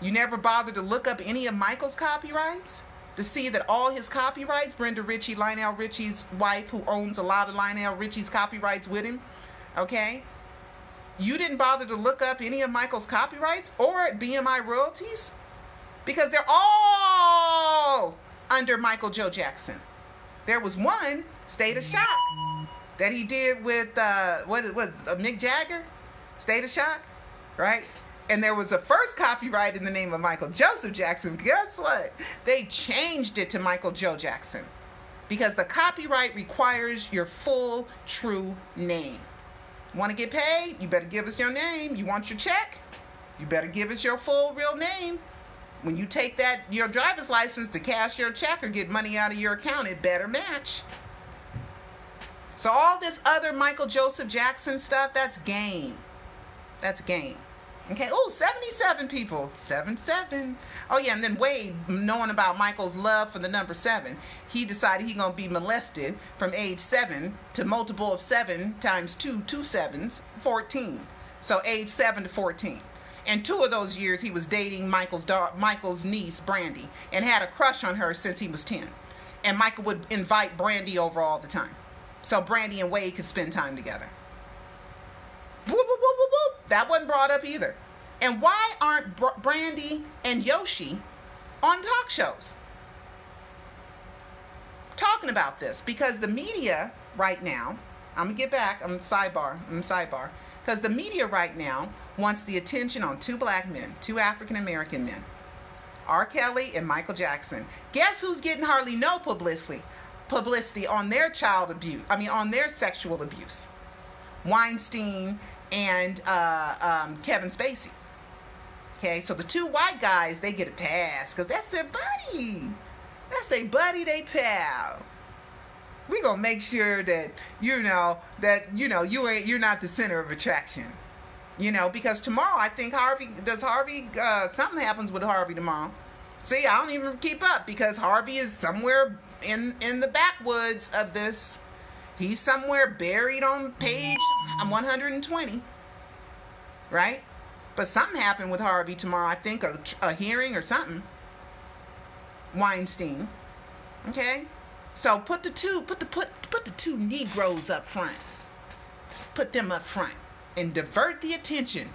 You never bothered to look up any of Michael's copyrights to see that all his copyrights, Brenda Ritchie, Lionel Richie's wife, who owns a lot of Lionel Richie's copyrights with him, okay? You didn't bother to look up any of Michael's copyrights or BMI royalties? Because they're all under Michael Joe Jackson. There was one, State of Shock, that he did with, Mick Jagger? State of Shock, right? And there was a first copyright in the name of Michael Joseph Jackson. Guess what? They changed it to Michael Joe Jackson because the copyright requires your full, true name. Want to get paid? You better give us your name. You want your check? You better give us your full, real name. When you take your driver's license to cash your check or get money out of your account, it better match. So all this other Michael Joseph Jackson stuff, that's game. That's game. Okay, oh, 77 people. 77. Oh, yeah, and then Wade, knowing about Michael's love for the number 7, he decided he's going to be molested from age 7 to multiple of 7 times 2 sevens, 14. So age 7 to 14. And 2 of those years, he was dating Michael's niece, Brandy, and had a crush on her since he was 10. And Michael would invite Brandy over all the time. So Brandy and Wade could spend time together. Whoop, whoop, whoop, whoop, whoop. That wasn't brought up either. And why aren't Brandy and Yoshi on talk shows talking about this? Because the media right now, I'm going to get back, I'm sidebar. Because the media right now wants the attention on 2 black men, 2 African-American men, R. Kelly and Michael Jackson. Guess who's getting hardly no publicity on their on their sexual abuse? Weinstein and Kevin Spacey. Okay, so the 2 white guys, they get a pass because that's their buddy. That's their buddy, they pal. We're gonna make sure that you're not the center of attraction. Because tomorrow I think something happens with Harvey tomorrow. See, I don't even keep up because Harvey is somewhere in the backwoods of this. He's somewhere buried on page 120, right? But something happened with Harvey tomorrow. I think a hearing or something. Weinstein, okay. So put the two Negroes up front. Just put them up front and divert the attention.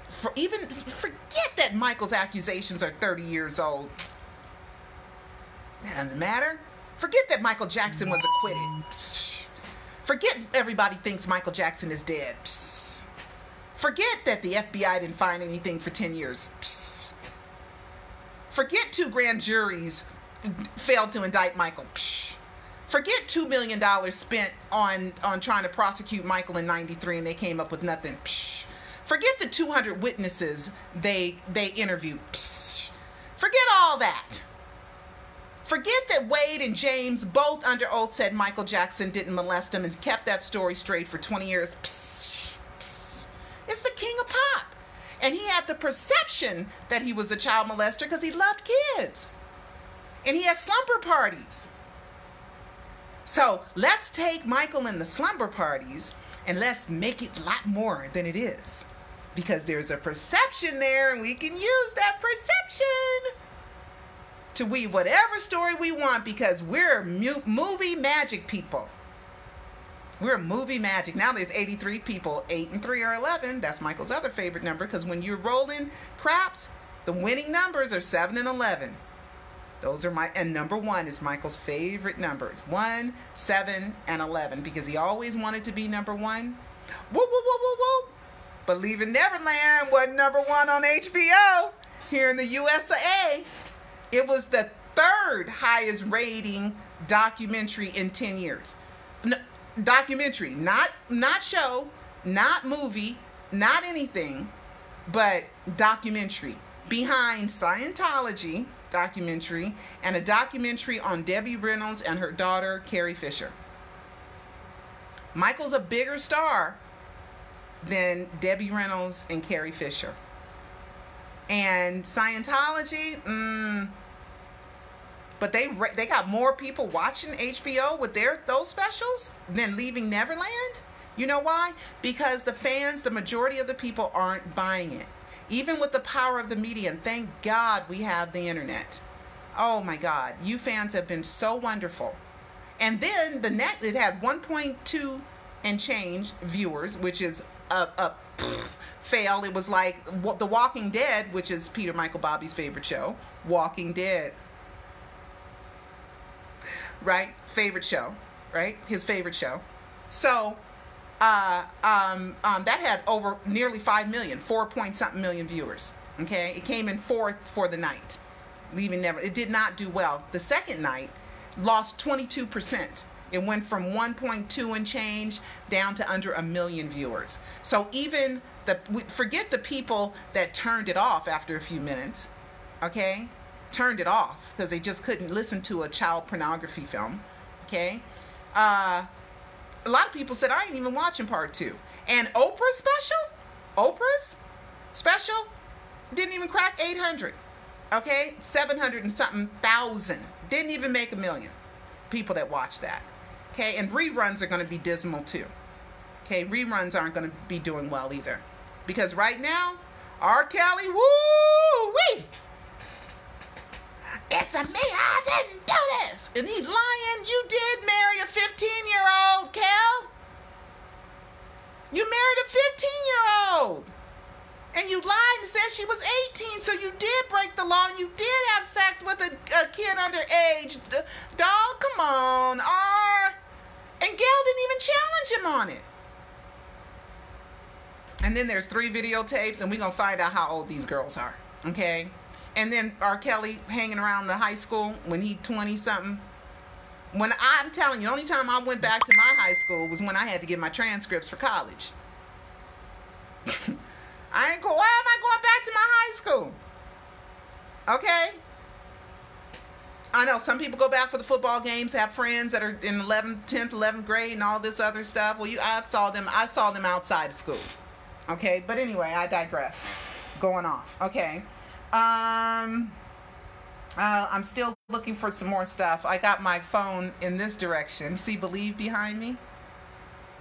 Forget that Michael's accusations are 30 years old. That doesn't matter. Forget that Michael Jackson was acquitted. Forget everybody thinks Michael Jackson is dead. Forget that the FBI didn't find anything for 10 years. Forget 2 grand juries failed to indict Michael. Forget $2 million spent on trying to prosecute Michael in '93 and they came up with nothing. Forget the 200 witnesses they interviewed. Forget all that. Forget that Wade and James both under oath said Michael Jackson didn't molest him and kept that story straight for 20 years. It's the king of pop. And he had the perception that he was a child molester because he loved kids. And he had slumber parties. So let's take Michael and the slumber parties and let's make it a lot more than it is. Because there's a perception there and we can use that perception to weave whatever story we want because we're movie magic people. We're movie magic. Now there's 83 people. 8 and 3 are 11. That's Michael's other favorite number because when you're rolling craps, The winning numbers are 7 and 11. Those are and number 1 is Michael's favorite numbers. 1, 7, and 11, because he always wanted to be number 1. Whoop, whoop, whoop, whoop, whoop. But Leaving Neverland wasn't number 1 on HBO here in the USA. It was the 3rd highest rating documentary in 10 years. No, documentary, not show, not movie, not anything, but documentary. Behind Scientology documentary and a documentary on Debbie Reynolds and her daughter Carrie Fisher. Michael's a bigger star than Debbie Reynolds and Carrie Fisher. And Scientology, but they got more people watching HBO with those specials than Leaving Neverland. You know why? Because the fans, the majority of the people, aren't buying it. Even with the power of the media, and thank God we have the internet. Oh my God, you fans have been so wonderful. And then it had 1.2 and change viewers, which is a fail. It was like The Walking Dead, which is Peter Michael Bobby's favorite show. Walking Dead. Right? Favorite show. Right? His favorite show. So, that had over nearly 5 million, 4-point-something million viewers. Okay? It came in 4th for the night. It did not do well. The second night lost 22%. It went from 1.2 and change down to under 1 million viewers. So even forget the people that turned it off after a few minutes, okay? Turned it off because they just couldn't listen to a child pornography film, okay? A lot of people said, I ain't even watching part 2. And Oprah's special didn't even crack 800, okay? 700 and something thousand. Didn't even make 1 million people that watched that. Okay, and reruns are going to be dismal too. Okay, reruns aren't going to be doing well either. Because right now, R. Kelly, woo-wee! It's a me, I didn't do this! And he's lying, you did marry a 15-year-old, Kel! You married a 15-year-old! And you lied and said she was 18, so you did break the law and you did have sex with a kid underage. Dog, come on, R. And Gail didn't even challenge him on it. And then there's 3 videotapes, and we're going to find out how old these girls are, okay? And then R. Kelly hanging around the high school when he 20-something. When I'm telling you, the only time I went back to my high school was when I had to get my transcripts for college. Why am I going back to my high school? Okay? I know some people go back for the football games, have friends that are in 10th, 11th grade and all this other stuff. Well, I saw them outside of school. Okay? But anyway, I digress. Going off. Okay. I'm still looking for some more stuff. I got my phone in this direction. See Believe behind me?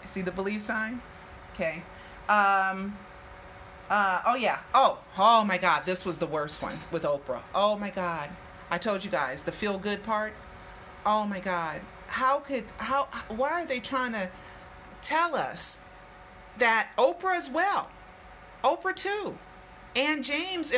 See the Believe sign? Okay. Oh yeah. Oh my God. This was the worst one with Oprah. Oh my God. I told you guys the feel good part. Oh my God. Why are they trying to tell us that Oprah as well? Oprah too. And James